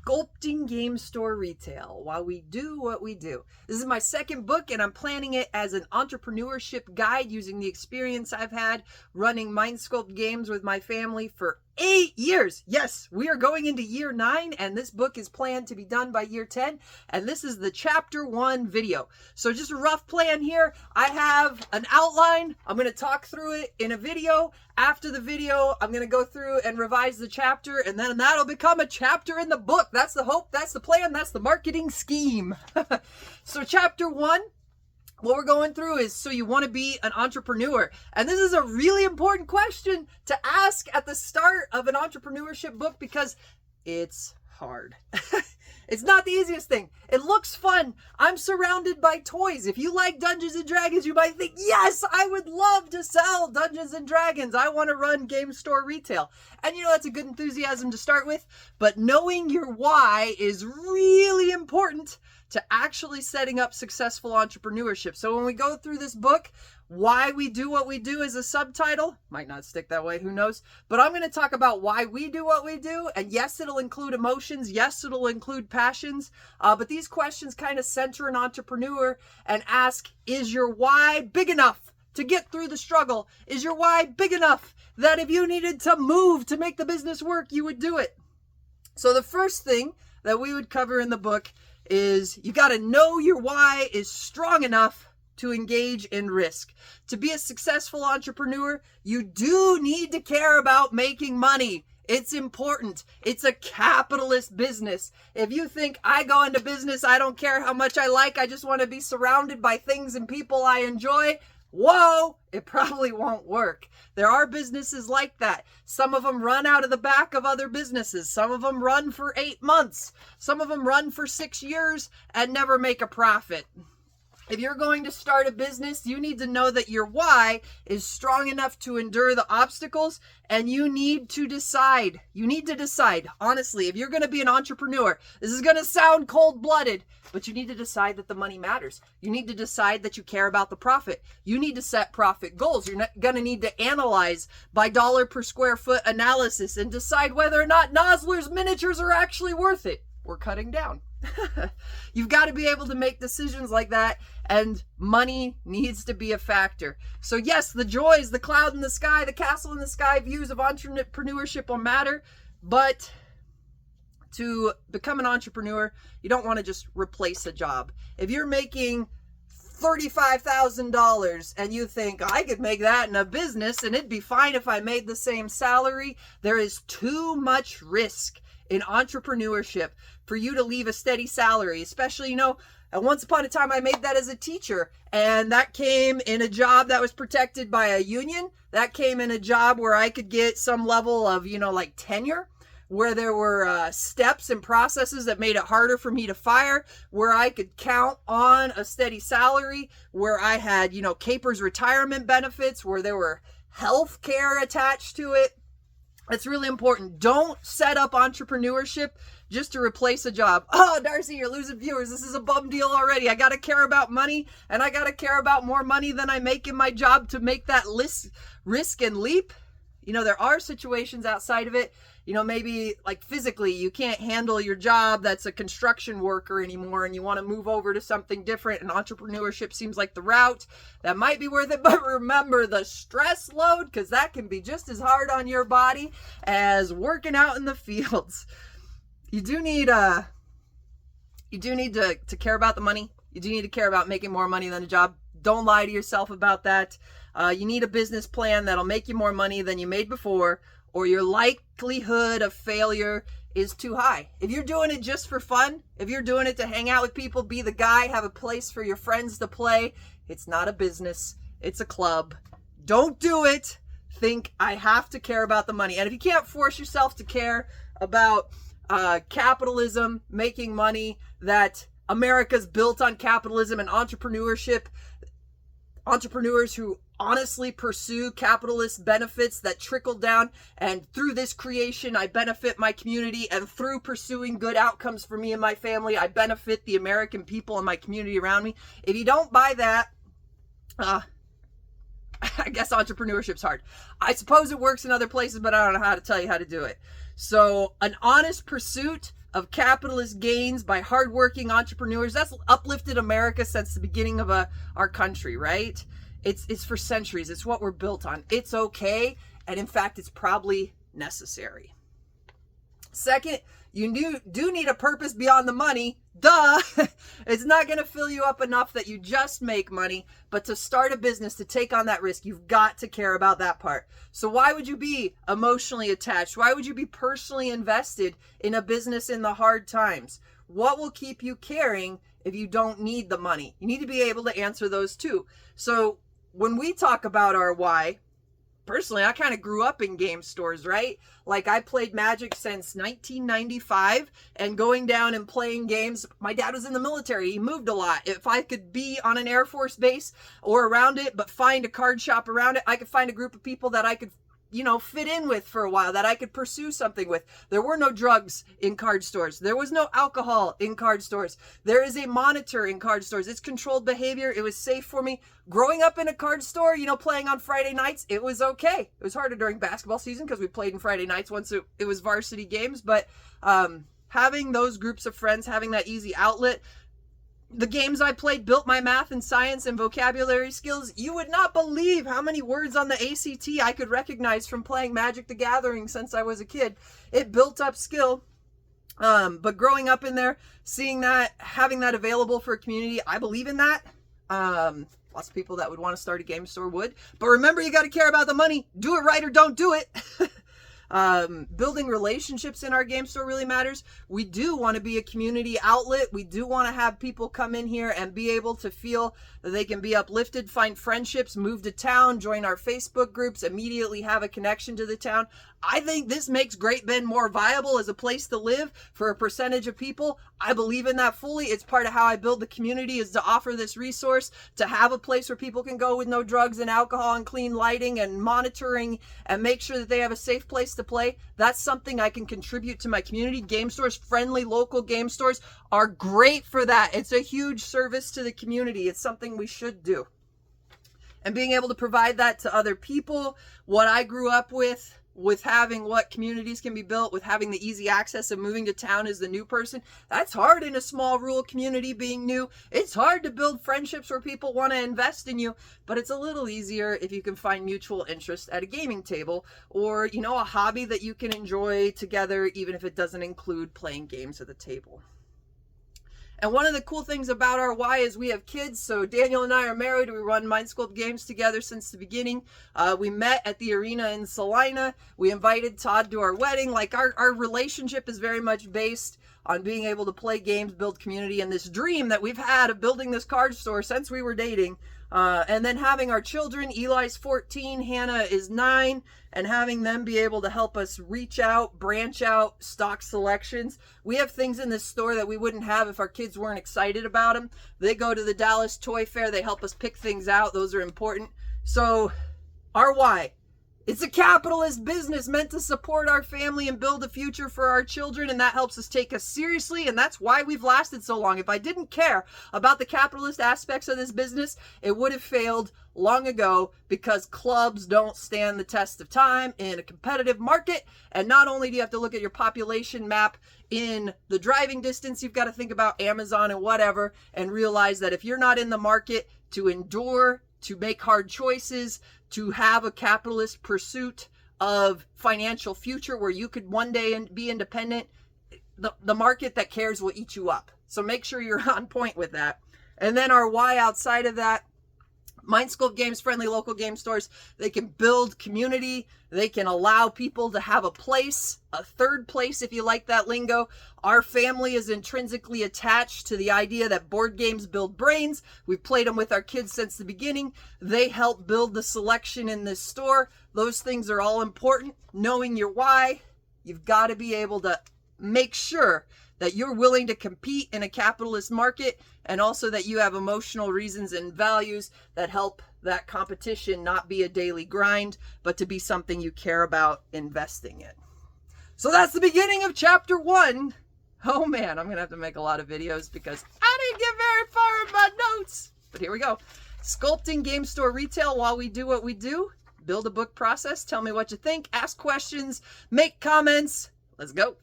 Sculpting Game Store Retail while we do what we do. This is my second book, and I'm planning it as an entrepreneurship guide using the experience I've had running Mind Sculpt games with my family for 8 years. Yes, we are going into year 9, and this book is planned to be done by year 10, and this is the chapter 1 video. So just a rough plan here. I have an outline. I'm going to talk through it in a video. After the video, I'm going to go through and revise the chapter, and then that'll become a chapter in the book. That's the hope, that's the plan, that's the marketing scheme. So chapter 1, what we're going through is, so you want to be an entrepreneur. And this is a really important question to ask at the start of an entrepreneurship book because it's hard. It's not the easiest thing. It looks fun. I'm surrounded by toys. If you like Dungeons and Dragons, you might think, yes, I would love to sell Dungeons and Dragons. I want to run game store retail. And you know, that's a good enthusiasm to start with. But knowing your why is really important to actually setting up successful entrepreneurship. So when we go through this book, why we do what we do is a subtitle. Might not stick that way, who knows? But I'm going to talk about why we do what we do. And yes, it'll include emotions. Yes, it'll include passions. But these questions kind of center an entrepreneur and ask, is your why big enough to get through the struggle? Is your why big enough that if you needed to move to make the business work, you would do it? So the first thing that we would cover in the book is you got to know your why is strong enough to engage in risk. To be a successful entrepreneur, you do need to care about making money. It's important. It's a capitalist business. If you think I go into business, I don't care how much I like, I just want to be surrounded by things and people I enjoy, whoa, it probably won't work. There are businesses like that. Some of them run out of the back of other businesses. Some of them run for 8 months. Some of them run for 6 years and never make a profit. If you're going to start a business, you need to know that your why is strong enough to endure the obstacles, and you need to decide. You need to decide, honestly, if you're going to be an entrepreneur, this is going to sound cold-blooded, but you need to decide that the money matters. You need to decide that you care about the profit. You need to set profit goals. You're going to need to analyze by dollar per square foot analysis and decide whether or not Nosler's miniatures are actually worth it. We're cutting down. You've got to be able to make decisions like that, and money needs to be a factor. So yes, the joys, the cloud in the sky, the castle in the sky views of entrepreneurship will matter, but to become an entrepreneur, you don't want to just replace a job. If you're making $35,000 and you think I could make that in a business and it'd be fine if I made the same salary, there is too much risk in entrepreneurship for you to leave a steady salary, especially, and once upon a time I made that as a teacher, and that came in a job that was protected by a union. That came in a job where I could get some level of, like tenure, where there were steps and processes that made it harder for me to fire, where I could count on a steady salary, where I had, Capers retirement benefits, where there were health care attached to it. It's really important. Don't set up entrepreneurship just to replace a job. Oh, Darcy, you're losing viewers. This is a bum deal already. I got to care about money, and I got to care about more money than I make in my job to make that risk and leap. There are situations outside of it. Maybe like physically you can't handle your job that's a construction worker anymore and you want to move over to something different, and entrepreneurship seems like the route. That might be worth it, but remember the stress load, because that can be just as hard on your body as working out in the fields. You do need to care about the money. You do need to care about making more money than a job. Don't lie to yourself about that. You need a business plan that'll make you more money than you made before, or your likelihood of failure is too high. If you're doing it just for fun, if you're doing it to hang out with people, be the guy, have a place for your friends to play, it's not a business, it's a club. Don't do it. Think, I have to care about the money. And if you can't force yourself to care about capitalism, making money, that America's built on capitalism and entrepreneurship, entrepreneurs who honestly pursue capitalist benefits that trickle down, and through this creation I benefit my community, and through pursuing good outcomes for me and my family I benefit the American people and my community around me. If you don't buy that, I guess entrepreneurship's hard. I suppose it works in other places, but I don't know how to tell you how to do it. So an honest pursuit of capitalist gains by hardworking entrepreneurs. That's uplifted America since the beginning of our country, right? It's for centuries. It's what we're built on. It's okay. And in fact, it's probably necessary. Second, you do need a purpose beyond the money. Duh! It's not going to fill you up enough that you just make money, but to start a business, to take on that risk, you've got to care about that part. So why would you be emotionally attached? Why would you be personally invested in a business in the hard times? What will keep you caring if you don't need the money? You need to be able to answer those too. So when we talk about our why, personally, I kind of grew up in game stores, right? Like I played Magic since 1995 and going down and playing games. My dad was in the military. He moved a lot. If I could be on an Air Force base or around it, but find a card shop around it, I could find a group of people that I could fit in with for a while, that I could pursue something with. There were no drugs in card stores. There was no alcohol in card stores. There is a monitor in card stores. It's controlled behavior. It was safe for me. Growing up in a card store, playing on Friday nights, it was okay. It was harder during basketball season because we played in Friday nights once it was varsity games, but having those groups of friends, having that easy outlet, the games I played built my math and science and vocabulary skills. You would not believe how many words on the ACT I could recognize from playing Magic the Gathering since I was a kid. It built up skill. But growing up in there, seeing that, having that available for a community, I believe in that. Lots of people that would want to start a game store would. But remember, you got to care about the money. Do it right or don't do it. Building relationships in our game store really matters. We do want to be a community outlet. We do want to have people come in here and be able to feel that they can be uplifted, find friendships, move to town, join our Facebook groups, immediately have a connection to the town. I think this makes Great Bend more viable as a place to live for a percentage of people. I believe in that fully. It's part of how I build the community, is to offer this resource, to have a place where people can go with no drugs and alcohol and clean lighting and monitoring and make sure that they have a safe place to play. That's something I can contribute to my community. Game stores, friendly local game stores, are great for that. It's a huge service to the community. It's something we should do. And being able to provide that to other people, what I grew up with having what communities can be built, with having the easy access of moving to town as the new person. That's hard in a small rural community being new. It's hard to build friendships where people want to invest in you, but it's a little easier if you can find mutual interest at a gaming table or, a hobby that you can enjoy together, even if it doesn't include playing games at the table. And one of the cool things about our why is we have kids. So Daniel and I are married. We run Mind Sculpt games together since the beginning. We met at the arena in Salina. We invited Todd to our wedding. Like our relationship is very much based on being able to play games, build community, and this dream that we've had of building this card store since we were dating. And then having our children, Eli's 14, Hannah is 9, and having them be able to help us reach out, branch out, stock selections. We have things in this store that we wouldn't have if our kids weren't excited about them. They go to the Dallas Toy Fair. They help us pick things out. Those are important. So our why. It's a capitalist business meant to support our family and build a future for our children, and that helps us take us seriously, and that's why we've lasted so long. If I didn't care about the capitalist aspects of this business, it would have failed long ago, because clubs don't stand the test of time in a competitive market. And not only do you have to look at your population map in the driving distance, you've got to think about Amazon and whatever, and realize that if you're not in the market to endure, to make hard choices, to have a capitalist pursuit of financial future where you could one day be independent, the market that cares will eat you up. So make sure you're on point with that. And then our why outside of that, Mind Sculpt Games, friendly local game stores. They can build community. They can allow people to have a place, a third place if you like that lingo. Our family is intrinsically attached to the idea that board games build brains. We've played them with our kids since the beginning. They help build the selection in this store. Those things are all important. Knowing your why, you've got to be able to make sure that you're willing to compete in a capitalist market, and also that you have emotional reasons and values that help that competition not be a daily grind, but to be something you care about investing in. So that's the beginning of chapter 1. Oh man, I'm gonna have to make a lot of videos because I didn't get very far in my notes. But here we go. Sculpting game store retail while we do what we do. Build a book process. Tell me what you think. Ask questions. Make comments. Let's go.